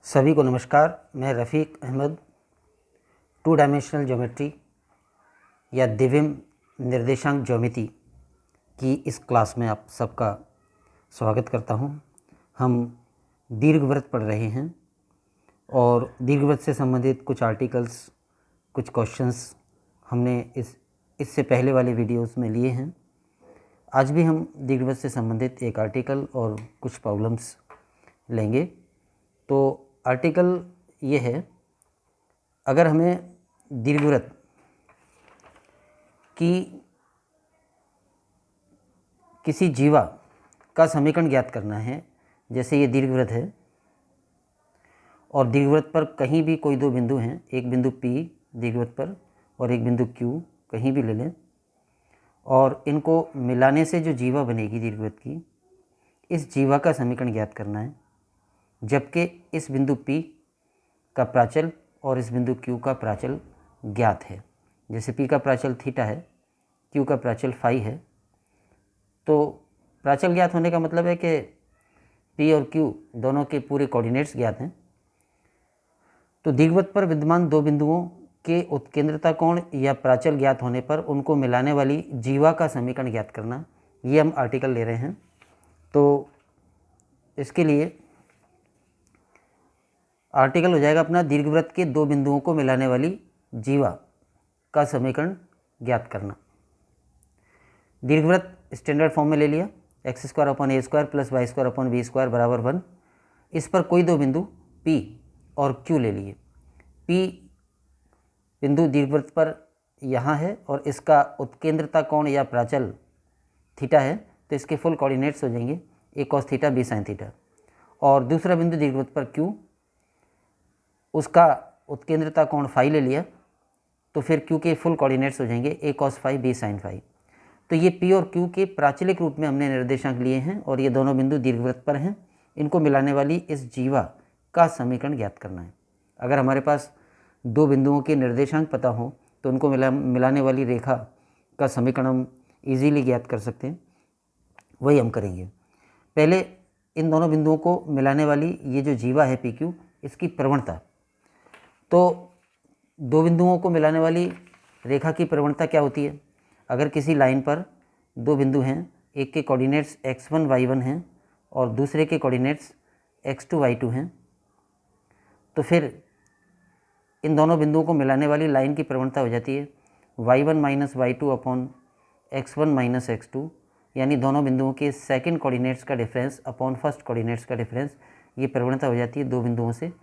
सभी को नमस्कार। मैं रफ़ीक अहमद टू डायमेंशनल ज्योमेट्री या द्विविम निर्देशांक ज्योमेट्री की इस क्लास में आप सबका स्वागत करता हूं। हम दीर्घवृत्त पढ़ रहे हैं और दीर्घवृत्त से संबंधित कुछ आर्टिकल्स, कुछ क्वेश्चंस हमने इससे पहले वाले वीडियोस में लिए हैं। आज भी हम दीर्घवृत्त से संबंधित एक आर्टिकल और कुछ प्रॉब्लम्स लेंगे। तो आर्टिकल ये है, अगर हमें दीर्घवृत्त की किसी जीवा का समीकरण ज्ञात करना है, जैसे ये दीर्घवृत्त है और दीर्घवृत्त पर कहीं भी कोई दो बिंदु हैं, एक बिंदु P दीर्घवृत्त पर और एक बिंदु Q, कहीं भी ले लें, और इनको मिलाने से जो जीवा बनेगी दीर्घवृत्त की, इस जीवा का समीकरण ज्ञात करना है। जबकि इस बिंदु P का प्राचल और इस बिंदु Q का प्राचल ज्ञात है। जैसे P का प्राचल थीटा है, Q का प्राचल फाई है। तो प्राचल ज्ञात होने का मतलब है कि P और Q दोनों के पूरे कोऑर्डिनेट्स ज्ञात हैं। तो दीर्घवृत्त पर विद्यमान दो बिंदुओं के उत्केंद्रता कोण या प्राचल ज्ञात होने पर उनको मिलाने वाली जीवा का समीकरण ज्ञात करना, ये हम आर्टिकल ले रहे हैं। तो इसके लिए आर्टिकल हो जाएगा अपना दीर्घवृत्त के दो बिंदुओं को मिलाने वाली जीवा का समीकरण ज्ञात करना। दीर्घवृत्त स्टैंडर्ड फॉर्म में ले लिया, x² + a² + y² बराबर 1। इस पर कोई दो बिंदु P और Q ले लिए। P बिंदु दीर्घवृत्त पर यहाँ है और इसका उत्केंद्रता कोण या प्राचल थीटा है, तो इसके फुल कोऑर्डिनेट्स हो जाएंगे a cos theta b sin theta. और दूसरा बिंदु दीर्घवृत्त पर Q, उसका उत्केंद्रता कोण फाई ले लिया, तो फिर Q के फुल कोऑर्डिनेट्स हो जाएंगे a cos phi b sin phi. तो ये P और Q के प्राचलिक रूप में हमने निर्देशांक लिए हैं और ये दोनों बिंदु दीर्घवृत्त पर हैं। इनको मिलाने वाली इस जीवा का समीकरण ज्ञात करना है। अगर हमारे पास दो बिंदुओं के निर्देशांक पता हो तो उनको मिलाने वाली रेखा का समीकरण हम ईजीली ज्ञात कर सकते हैं, वही हम करेंगे। पहले इन दोनों बिंदुओं को मिलाने वाली ये जो जीवा है PQ, इसकी प्रवणता। तो दो बिंदुओं को मिलाने वाली रेखा की प्रवणता क्या होती है? अगर किसी लाइन पर दो बिंदु हैं, एक के कोऑर्डिनेट्स x1 y1 हैं और दूसरे के कोऑर्डिनेट्स x2 y2 हैं, तो फिर इन दोनों बिंदुओं को मिलाने वाली लाइन की प्रवणता हो जाती है y1 - y2 upon x1 - x2, यानी दोनों बिंदुओं के सेकंड कोऑर्डिनेट्स का डिफरेंस अपॉन फर्स्ट कोऑर्डिनेट्स का डिफरेंस। ये प्रवणता हो जाती है दो बिंदुओं से।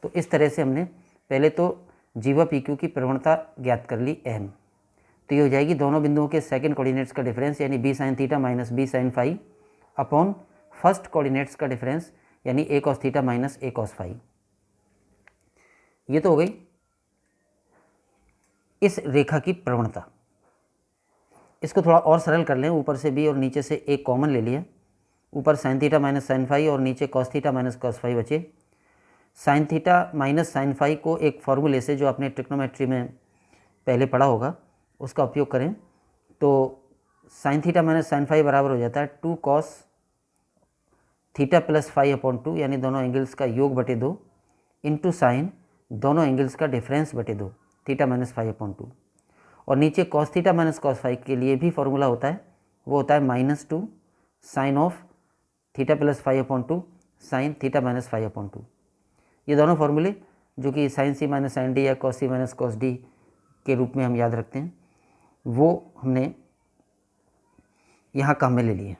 तो इस तरह से हमने पहले तो जीवा PQ की प्रवणता ज्ञात कर ली m। तो ये हो जाएगी दोनों बिंदुओं के सेकंड कोऑर्डिनेट्स का डिफरेंस यानी b sin theta minus b sin phi upon first coordinates का डिफरेंस यानी a cos theta minus a cos phi. ये तो हो गई इस रेखा की प्रवणता। इसको थोड़ा और सरल कर लें, ऊपर से b और नीचे से a कॉमन ले लिया। ऊपर sin theta minus sin phi और नीचे cos theta minus cos phi बचे। sin theta minus sin phi को एक फॉर्मूले से जो आपने ट्रिग्नोमेट्री में पहले पढ़ा होगा उसका उपयोग करें तो sin theta minus sin phi बराबर हो जाता है 2 cos theta plus phi upon 2, यानी दोनों एंगल्स का योग बटे 2 इंटू साइन दोनों एंगल्स का डिफरेंस बटे 2 थीटा माइनस फाई अपॉन 2। और नीचे cos theta minus cos phi के लिए भी फॉर्मूला होता है, वो होता है -2 sine of theta plus phi upon 2 sine theta minus phi upon 2। ये दोनों फार्मूले जो कि sin C minus sin D या cos C minus cos D के रूप में हम याद रखते हैं, वो हमने यहाँ काम में ले लिए हैं।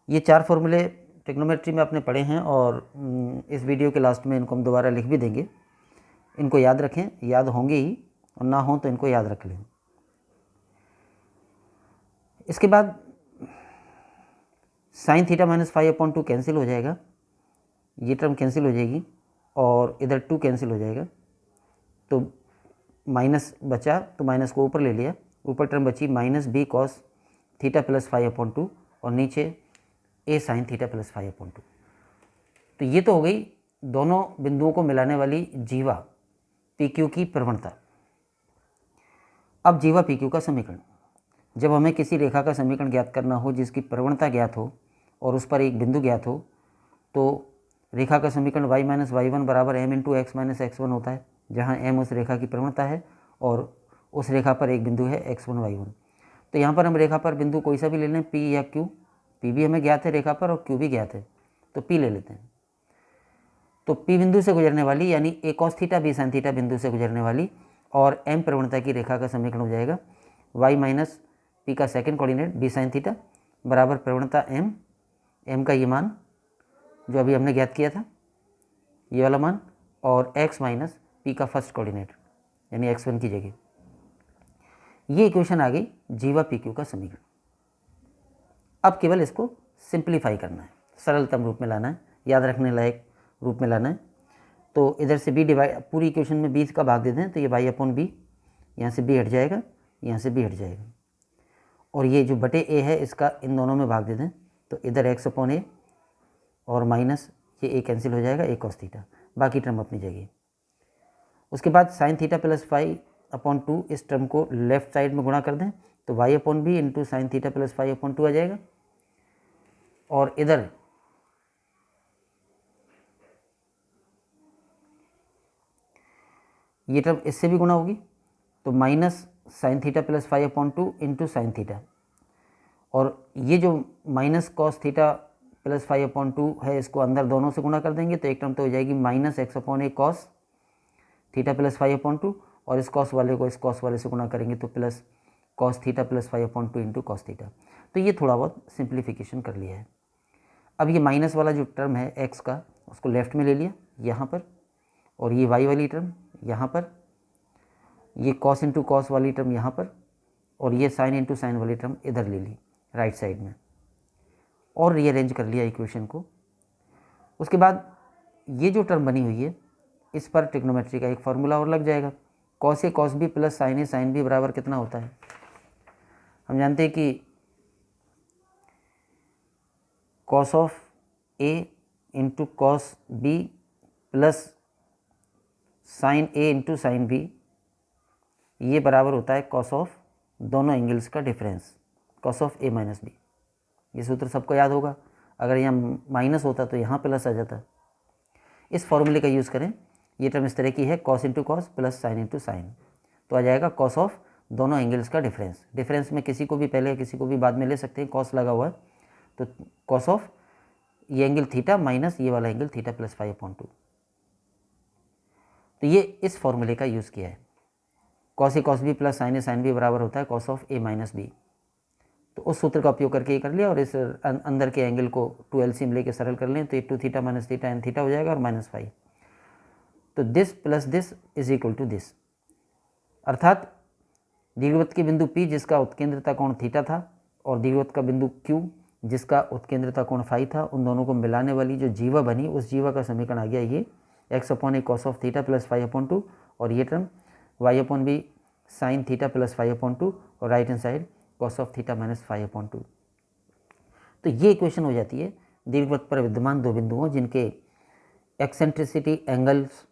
ये चार फार्मूले ट्रिग्नोमेट्री में आपने पढ़े हैं और इस वीडियो के लास्ट में इनको हम दोबारा लिख भी देंगे। इनको याद रखें, याद होंगे ही, और ना हो तो इनको याद रख लें। इसके बाद sin theta minus phi upon 2 cancel हो जाएगा, ये टर्म कैंसिल हो जाएगी और इधर 2 कैंसिल हो जाएगा, तो माइनस बचा तो माइनस को ऊपर ले लिया। ऊपर टर्म बची -b cos theta plus phi upon 2 और नीचे a sin theta plus phi upon 2। तो ये तो हो गई दोनों बिंदुओं को मिलाने वाली जीवा PQ की प्रवणता। अब जीवा PQ का समीकरण। जब हमें किसी रेखा का समीकरण ज्ञात करना हो जिसकी प्रवणता ज्ञात हो और उस पर एक बिंदु ज्ञात हो, तो रेखा का समीकरण y माइनस वाई वन बराबर m into x minus x one होता है, जहाँ m उस रेखा की प्रवणता है और उस रेखा पर एक बिंदु है x1 y1। तो यहाँ पर हम रेखा पर बिंदु कोई सा भी ले लें, p या q। p भी हमें ज्ञात है रेखा पर और q भी ज्ञात है, तो p ले लेते हैं। तो p बिंदु से गुजरने वाली यानी a cos theta b sin theta बिंदु से गुजरने वाली और m प्रवणता की रेखा का समीकरण हो जाएगा y माइनस p का second coordinate b sin theta बराबर प्रवणता m का ये मान जो अभी हमने ज्ञात किया था, ये वाला मान, और x माइनस p का फर्स्ट कोऑर्डिनेट यानी x1 की जगह। ये इक्वेशन आ गई जीवा PQ का समीकरण। अब केवल इसको सिंप्लीफाई करना है, सरलतम रूप में लाना है, याद रखने लायक रूप में लाना है। तो इधर से b डिवाइड, पूरी इक्वेशन में b का भाग दे दें तो ये y अपॉन b, यहाँ से b हट जाएगा, यहाँ से b हट जाएगा, और ये जो बटे a है इसका इन दोनों में भाग दे दें तो इधर x अपॉन a और माइनस ये a कैंसिल हो जाएगा, a cos थीटा, बाकी टर्म अपनी जगह। उसके बाद sine theta plus five upon two, इस टर्म को लेफ्ट साइड में गुणा कर दें तो y upon B into sine theta plus five upon two आ जाएगा, और इधर ये टर्म इससे भी गुणा होगी तो minus sign theta plus five upon two into sine theta, और ये जो minus cos theta plus five upon to है इसको अंदर दोनों से गुणा कर देंगे तो एक टर्म तो हो जाएगी minus X upon A cos theta plus five upon two, और इस कॉस वाले को इस कॉस वाले से गुणा करेंगे तो plus cos theta plus five upon two into cos theta. तो ये थोड़ा बहुत सिंप्लीफिकेशन कर लिया है। अब ये माइनस वाला जो टर्म है एक्स का उसको लेफ्ट में ले लिया यहाँ पर, और ये वाई वाली टर्म यहाँ पर, ये कॉस इंटू कॉस वाली टर्म यहाँ पर, और ये साइन इंटू साइन वाली टर्म इधर ले ली राइट साइड में, और रीअरेंज कर लिया इक्वेशन को। उसके बाद ये जो टर्म बनी हुई है इस पर ट्रिग्नोमेट्री का एक फार्मूला और लग जाएगा, cos A cos B plus sine A sine B बराबर कितना होता है। हम जानते हैं कि cos of A into cos B plus sine A into sine B, ये बराबर होता है कॉस ऑफ दोनों एंगल्स का difference, cos of A minus B. ये सूत्र सबको याद होगा, अगर यहाँ माइनस होता तो यहाँ प्लस आ जाता। इस फॉर्मूले का यूज़ करें, ये टर्म इस तरह की है cos into cos plus sine into sine, तो आ जाएगा कॉस ऑफ दोनों एंगल्स का डिफरेंस। डिफरेंस में किसी को भी पहले किसी को भी बाद में ले सकते हैं, कॉस लगा हुआ है तो कॉस ऑफ ये एंगल थीटा माइनस ये वाला angle theta plus five upon two. तो ये इस फॉर्मूले का यूज़ किया है, cos A cos B plus sine A sine B बराबर होता है cos of A minus B. तो उस सूत्र का उपयोग करके ये कर लिया, और इस अंदर के एंगल को 2 एलसीएम लेके सरल कर लें तो ये 2 theta minus theta n theta हो जाएगा और माइनस फाइव। तो this plus this is equal to this, अर्थात दीर्घवृत्त के बिंदु P जिसका उत्केंद्रता कोण थीटा था और दीर्घवृत्त का बिंदु Q जिसका उत्केंद्रता कोण फाई था, उन दोनों को मिलाने वाली जो जीवा बनी उस जीवा का समीकरण आ गया ये X upon A cos of theta plus five upon two, और ये term Y upon B sine theta plus five upon two, और right hand side cos of theta minus five upon two. तो ये इक्वेशन हो जाती है दीर्घवृत्त पर विद्यमान दो बिंदुओं जिनके एक्सेंट्रिसिटी एंगल्स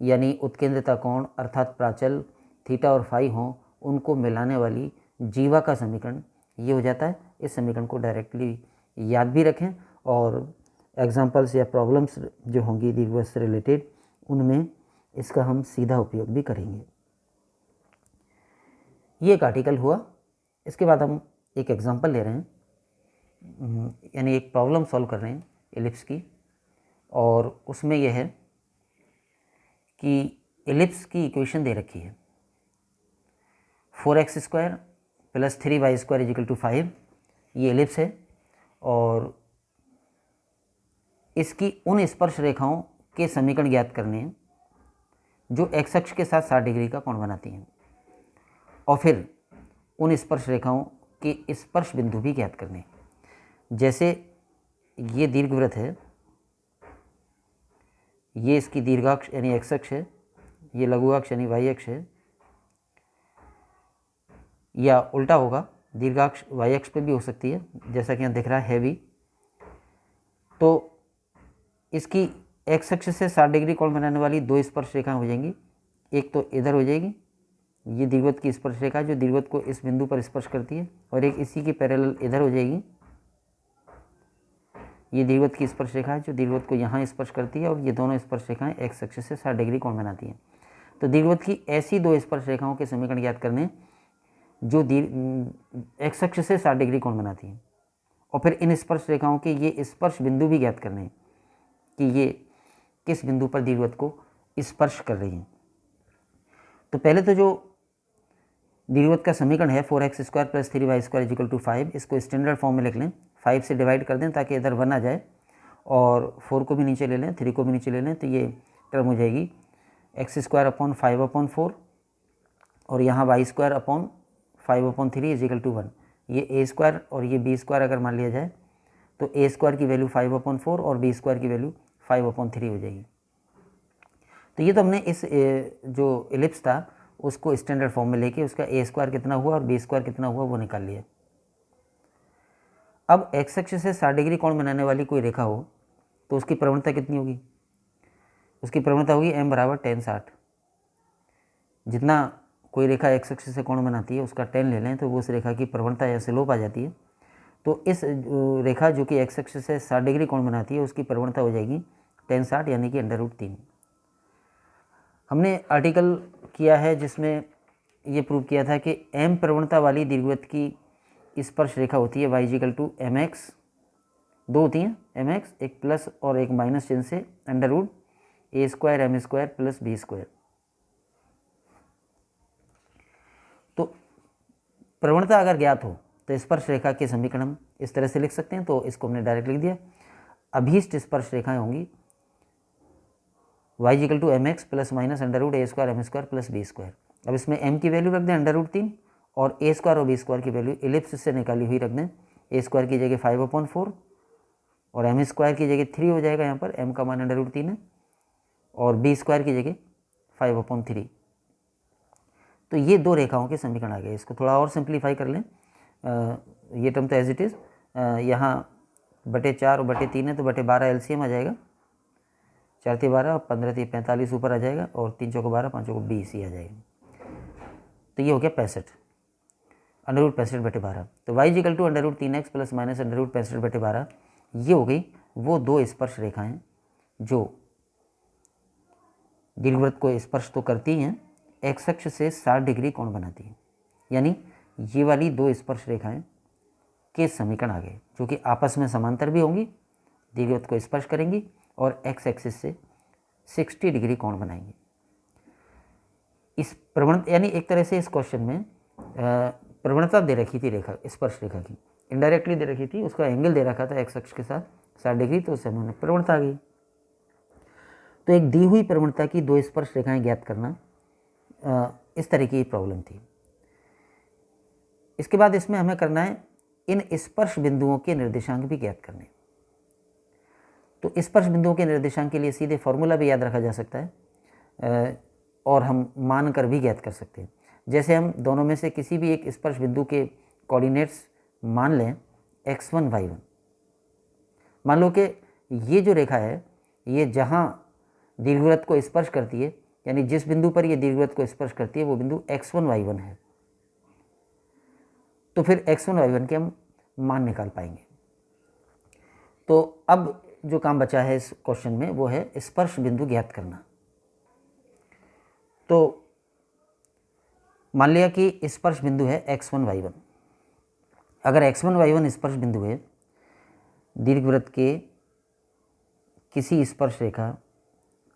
यानी उत्केंद्रता कोण अर्थात प्राचल थीटा और फाई हों, उनको मिलाने वाली जीवा का समीकरण ये हो जाता है। इस समीकरण को डायरेक्टली याद भी रखें, और एग्जांपल्स या प्रॉब्लम्स जो होंगी दीर्घवृत्त से रिलेटेड उनमें इसका हम सीधा उपयोग भी करेंगे। ये एक आर्टिकल हुआ। इसके बाद हम एक एग्जांपल ले रहे हैं, यानी एक प्रॉब्लम सॉल्व कर रहे हैं एलिप्स की, और उसमें यह है कि एलिप्स की इक्वेशन दे रखी है 4x square plus 3y square equal to 5। ये एलिप्स है और इसकी उन स्पर्श रेखाओं के समीकरण ज्ञात करने हैं जो एक्स अक्ष के साथ 60 डिग्री का कोण बनाती हैं, और फिर उन स्पर्श रेखाओं के स्पर्श बिंदु भी ज्ञात करने हैं। जैसे ये दीर्घवृत्त है, ये इसकी दीर्घाक्ष यानी एक्स अक्ष है, ये लघुअक्ष यानी वाई अक्ष है, या उल्टा होगा दीर्घाक्ष वाई अक्ष पे भी हो सकती है जैसा कि यहाँ दिख रहा है भी। तो इसकी एक्स अक्ष से 60 डिग्री कोण बनाने वाली दो स्पर्श रेखाएं हो जाएंगी। एक तो इधर हो जाएगी, ये दीर्घवृत्त की स्पर्श रेखा जो दीर्घवृत्त को इस बिंदु पर स्पर्श करती है, और एक इसी की पैरेलल इधर हो जाएगी ये दीर्घवृत्त की स्पर्श रेखा है जो दीर्घवृत्त को यहाँ स्पर्श करती है, और ये दोनों स्पर्श रेखाएं एक्स अक्ष से 60 डिग्री कोण बनाती हैं। तो दीर्घवृत्त की ऐसी दो स्पर्श रेखाओं के समीकरण ज्ञात करने जो एक्स अक्ष से 60 डिग्री कोण बनाती हैं, और फिर इन स्पर्श रेखाओं के ये स्पर्श बिंदु भी ज्ञात करने हैं कि ये किस बिंदु पर दीर्घवृत्त को स्पर्श कर रही हैं। तो पहले तो जो दीर्घवृत्त का समीकरण है 4x² + 3y² = 5, इसको स्टैंडर्ड फॉर्म में लिख लें, 5 से डिवाइड कर दें ताकि इधर 1 आ जाए, और 4 को भी नीचे ले लें, 3 को भी नीचे ले लें, तो ये टर्म हो जाएगी x² / 5/4, और यहाँ y² / 5/3 = 1। ये a² और ये b² अगर मान लिया जाए तो a² की वैल्यू 5/4 और b² की वैल्यू 5/3 हो जाएगी। तो ये तो हमने इस जो एलिप्स था उसको स्टैंडर्ड फॉर्म में लेके उसका a² कितना हुआ और b² कितना हुआ वो निकाल लिया। अब एक्स अक्ष से 60 डिग्री कोण बनाने वाली कोई रेखा हो तो उसकी प्रवणता कितनी होगी? उसकी प्रवणता होगी m = tan 60। जितना कोई रेखा एक्स अक्ष से कोण बनाती है उसका tan ले लें तो वो उस रेखा की प्रवणता या स्लोप आ जाती है। तो इस रेखा जो कि एक्स अक्ष से 60 डिग्री कोण बनाती है उसकी प्रवणता हो जाएगी tan 60 यानी कि √3। हमने आर्टिकल किया है जिसमें ये प्रूव किया था कि m प्रवणता वाली दीर्घवृत्त की स्पर्श रेखा होती है y = mx, दो होती हैं mx, एक प्लस और एक माइनस चिन्ह से √a² m² + b²। तो प्रवणता अगर ज्ञात हो तो स्पर्श रेखा के समीकरण हम इस तरह से लिख सकते हैं। तो इसको हमने डायरेक्ट लिख दिया, अभीष्ट स्पर्श रेखाएं होंगी y = mx ± √a² m² + b²। अब इसमें m की वैल्यू रख दें √3 और a² और b² की वैल्यू एलिप्स से निकाली हुई रख दें। a² की जगह 5/4 और m² की जगह 3 हो जाएगा, यहाँ पर m का मान √3 है, और b² की जगह 5/3। तो ये दो रेखाओं के समीकरण आ गए। इसको थोड़ा और सिंप्लीफाई कर लें, ये टर्म तो एज इट इज़, यहाँ /4 और /3 है तो /12 LCM आ जाएगा, 4 × 12, 15 × 45 ऊपर आ जाएगा, और 3 × 12, 5 × 20 ही आ जाएगा। तो ये हो गया 65, √65/12। तो y = √3x ± √65/12, ये हो गई वो दो स्पर्श रेखाएं जो दीर्घवृत्त को स्पर्श तो करती हैं, एक्स अक्ष से 60 डिग्री कोण बनाती हैं। यानी ये वाली दो स्पर्श रेखाएं के समीकरण आ गए जो कि आपस में समांतर भी होंगी, दीर्घवृत्त को स्पर्श करेंगी और एक्स एक्सिस से 60 डिग्री कोण बनाएंगे। इस प्रवणता यानी एक तरह से इस क्वेश्चन में प्रवणता दे रखी थी रेखा, स्पर्श रेखा की इनडायरेक्टली दे रखी थी, उसका एंगल दे रखा था एक्स अक्ष के साथ 60 डिग्री, तो उससे हमें प्रवणता आ गई। तो एक दी हुई प्रवणता की दो स्पर्श रेखाएं ज्ञात करना इस तरह की प्रॉब्लम थी। इसके बाद इसमें हमें करना है इन स्पर्श बिंदुओं के निर्देशांक भी ज्ञात करने। तो स्पर्श बिंदुओं के निर्देशांक के लिए सीधे फॉर्मूला भी याद रखा जा सकता है और हम मान कर भी ज्ञात कर सकते हैं। जैसे हम दोनों में से किसी भी एक स्पर्श बिंदु के कोऑर्डिनेट्स मान लें x1 y1। मान लो कि ये जो रेखा है ये जहाँ दीर्घवृत्त को स्पर्श करती है, यानी जिस बिंदु पर ये दीर्घवृत्त को स्पर्श करती है वो बिंदु x1 y1 है, तो फिर x1 y1 के हम मान निकाल पाएंगे। तो अब जो काम बचा है इस क्वेश्चन में वो है स्पर्श बिंदु ज्ञात करना। तो मान लिया कि स्पर्श बिंदु है x1 y1। अगर x1 y1 स्पर्श बिंदु है दीर्घवृत्त के किसी स्पर्श रेखा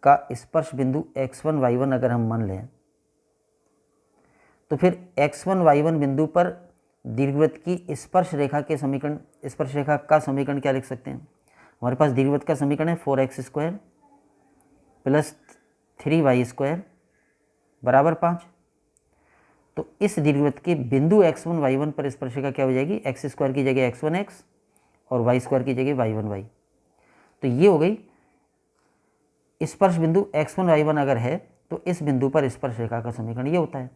का स्पर्श बिंदु x1 y1 अगर हम मान लें, तो फिर x1 y1 बिंदु पर दीर्घवृत्त की स्पर्श रेखा के समीकरण, स्पर्श रेखा का समीकरण क्या लिख सकते हैं? हमारे पास दीर्घवृत्त का समीकरण है 4x² + 3y² = 5। तो इस दीर्घवृत्त के बिंदु x1 y1 पर स्पर्श रेखा क्या हो जाएगी? x² की जगह x1x और y² की जगह y1y। तो ये हो गई स्पर्श बिंदु x1 y1 अगर है तो इस बिंदु पर स्पर्श रेखा का समीकरण ये होता है।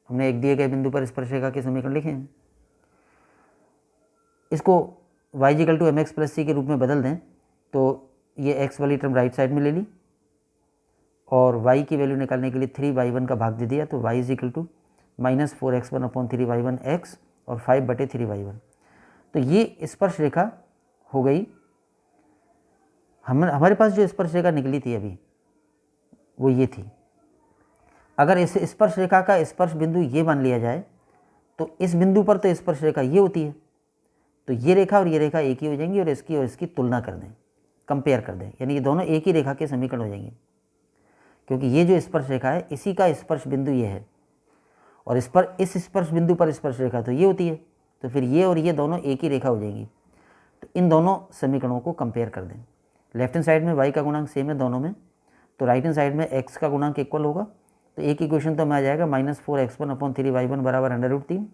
हमने एक दिए गए बिंदु पर स्पर्श रेखा के समीकरण लिखे हैं। इसको y = mx + c के रूप में बदल दें तो ये x वाली टर्म राइट साइड में ले ली और y की वैल्यू निकालने के लिए 3y1 का भाग दे दिया, तो y = -4x1/3y1x और 5/3y1। तो ये स्पर्श रेखा हो गई हमारे पास जो स्पर्श रेखा निकली थी अभी वो ये थी। अगर इस स्पर्श रेखा का स्पर्श बिंदु ये मान लिया जाए तो इस बिंदु पर तो स्पर्श रेखा ये होती है, तो ये रेखा और ये रेखा एक ही हो जाएंगी और इसकी तुलना कर दें, कंपेयर कर दें, यानी ये दोनों एक ही रेखा के समीकरण हो जाएंगे, क्योंकि ये जो स्पर्श रेखा है इसी का स्पर्श बिंदु ये है और इस स्पर्श बिंदु पर स्पर्श रेखा तो ये होती है, तो फिर ये और ये दोनों एक ही रेखा हो जाएंगी। तो इन दोनों समीकरणों को कंपेयर कर दें। लेफ्ट हैंड साइड में y का गुणांक सेम है दोनों में, तो राइट हैंड साइड में x का गुणांक इक्वल होगा, तो एक इक्वेशन तो में आ जाएगा -4x1/3y1 बराबर √3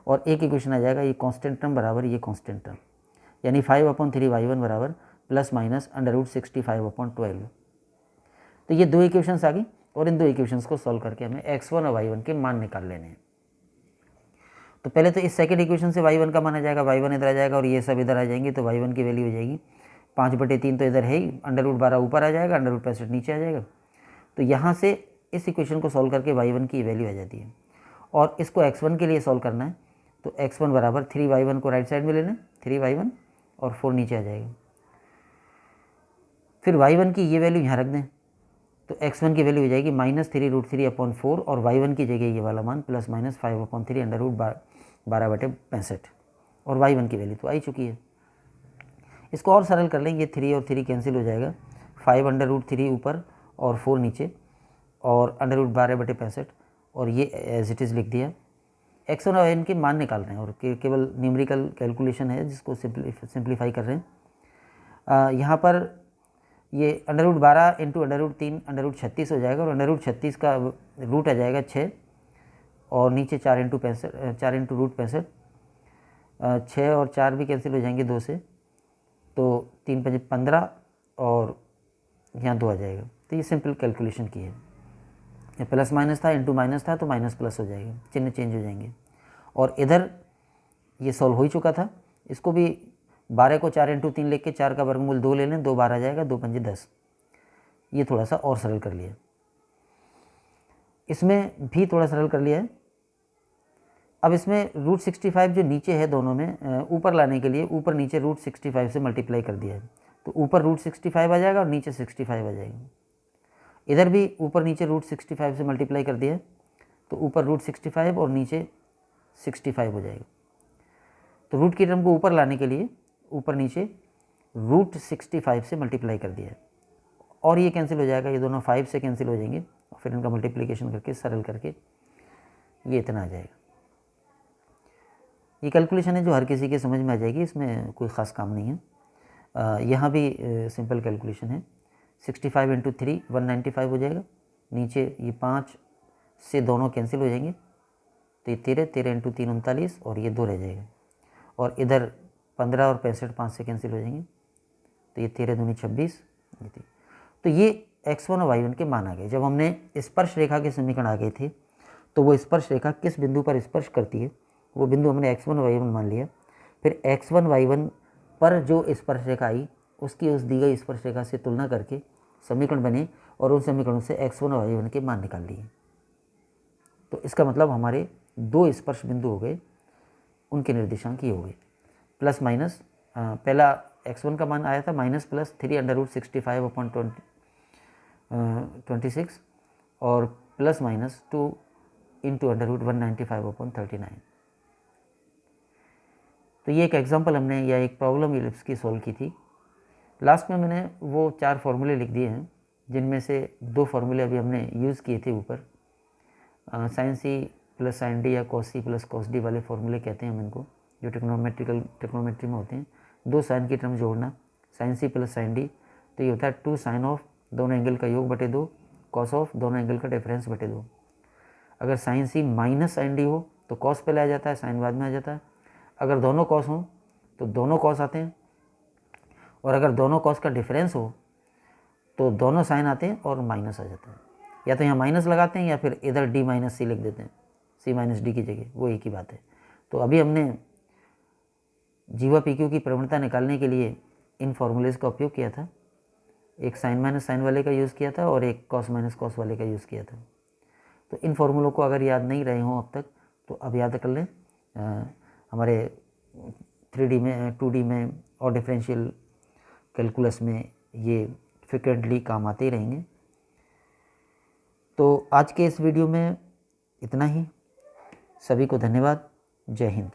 और एक इक्वेशन आ जाएगा ये कांस्टेंट टर्म बराबर ये कांस्टेंट टर्म, यानी 5/3y1 बराबर ±√65/12। तो ये दो इक्वेशंस आ गई और इन दो इक्वेशंस को सॉल्व करके हमें x1 और y1 के मान निकाल लेने हैं। तो पहले तो इस सेकंड इक्वेशन से y1 का मान आ जाएगा, y1 इधर आ जाएगा और ये सब इधर आ जाएंगे, तो y1 की वैल्यू हो जाएगी 5/3 तो इधर है ही, √12 ऊपर आ जाएगा, √65 नीचे आ जाएगा। तो यहाँ से इस इक्वेशन को सॉल्व करके y1 की वैल्यू आ जाती है और इसको x1 के लिए सॉल्व करना है, तो x1 बराबर 3y1 को राइट साइड में लेना, 3y1 और 4 नीचे आ जाएगा। फिर y1 की ये वैल्यू यहाँ रख दें, तो x1 की वैल्यू हो जाएगी -3√3/4 और y1 की जगह ये वाला मान +-5/3 √12/65 और y1 की वैल्यू तो आई चुकी है। इसको और सरल कर लेंगे, 3 और 3 कैंसिल हो जाएगा, 5/3 ऊपर और 4 नीचे और √12/65 और ये एज इट इज़ लिख दिया। x1 और y1 के मान निकाल रहे हैं और केवल न्यूमेरिकल कैलकुलेशन है जिसको सिंप्लीफाई कर रहे हैं। यहाँ पर ये √12 × √3 √36 हो जाएगा और √36 का रूट आ जाएगा 6 और नीचे 4 × √65, 6 और 4 भी कैंसिल हो जाएंगे 2 से, तो 3 × 5 = 15 और यहाँ 2 आ जाएगा। तो ये सिंपल कैलकुलेशन की है, ये प्लस माइनस था, इंटू माइनस था तो माइनस प्लस हो जाएगा, चिन्ह चेंज हो जाएंगे। और इधर ये सॉल्व हो ही चुका था, इसको भी 12 को 4 × 3 लेके 4 का वर्गमूल 2 ले लें, 2 बार आ जाएगा, 2 × 5 = 10। ये थोड़ा सा और सरल कर लिया, इसमें भी थोड़ा सरल कर लिया है। अब इसमें √65 जो नीचे है दोनों में ऊपर लाने के लिए ऊपर नीचे √65 से मल्टीप्लाई कर दिया है, तो ऊपर √65 आ जाएगा और नीचे 65 आ जाएगा। इधर भी ऊपर नीचे √65 से मल्टीप्लाई कर दिया है, तो ऊपर √65 और नीचे 65 हो जाएगा। तो रूट की टर्म को ऊपर लाने के लिए ऊपर नीचे √65 से मल्टीप्लाई कर दिया है और ये कैंसिल हो जाएगा, ये दोनों 5 से कैंसिल हो जाएंगे और फिर इनका मल्टीप्लिकेशन करके सरल करके ये इतना आ जाएगा। ये कैलकुलेशन है जो हर किसी के समझ में आ जाएगी, इसमें कोई ख़ास काम नहीं है। यहाँ भी सिंपल कैलकुलेशन है, 65 × 3 195 हो जाएगा, नीचे ये 5 से दोनों कैंसिल हो जाएंगे, तो ये 13 × 3 39 और ये 2 रह जाएगा और इधर 15 और 65 5 से कैंसिल हो जाएंगे, तो ये 13 दूनी 26। तो ये x1 और y1 के मान आ गए। जब हमने स्पर्श रेखा के समीकरण आ गए थे तो वो स्पर्श रेखा किस बिंदु पर स्पर्श करती है वो बिंदु हमने x1 और y1 मान लिया। फिर x1 y1 पर जो स्पर्श रेखा आई उसकी उस दी गई स्पर्श रेखा से तुलना करके समीकरण बने और उन समीकरणों से x1 और y1 के मान निकाल लिए। तो इसका मतलब हमारे दो स्पर्श बिंदु हो गए, उनके निर्देशांक ये हो गए। प्लस माइनस पहला x1 का मान आया था -3 √65/26 और प्लस माइनस 2 × √195/39। तो ये एक एग्जांपल हमने या एक प्रॉब्लम इलिप्स की सॉल्व की थी। लास्ट में मैंने वो 4 फॉर्मूले लिख दिए हैं जिनमें से 2 फॉर्मूले अभी हमने यूज़ किए थे ऊपर, sin c + sin d या cos c + cos d वाले फॉर्मूले कहते हैं हम इनको, जो ट्रिग्नोमेट्री में होते हैं। 2 साइन की टर्म जोड़ना, sin c + sin d, तो ये होता है 2 sin ऑफ दोनों एंगल का योग बटे 2 cos ऑफ दोनों एंगल का डिफरेंस बटे 2। अगर sin c - sin d हो तो cos पहले आ जाता है, sin बाद में आ जाता है। अगर दोनों cos हों तो दोनों cos आते हैं और अगर दोनों cos का डिफरेंस हो तो दोनों साइन आते हैं और माइनस आ जाता है। या तो यहाँ माइनस लगाते हैं या फिर इधर d - c लिख देते हैं, c - d की जगह, वो एक ही बात है। तो अभी हमने जीवा पी क्यू की प्रवणता निकालने के लिए इन फॉर्मूलेज़ का उपयोग किया था। एक sin - sin वाले का यूज़ किया था और एक cos - cos वाले का यूज़ किया था। तो इन फॉर्मूलों को अगर याद नहीं रहे हों अब तक तो अब याद कर लें। हमारे 3D में 2D में और डिफरेंशियल कैलकुलस में ये फ्रिक्वेंटली काम आते ही रहेंगे। तो आज के इस वीडियो में इतना ही। सभी को धन्यवाद। जय हिंद।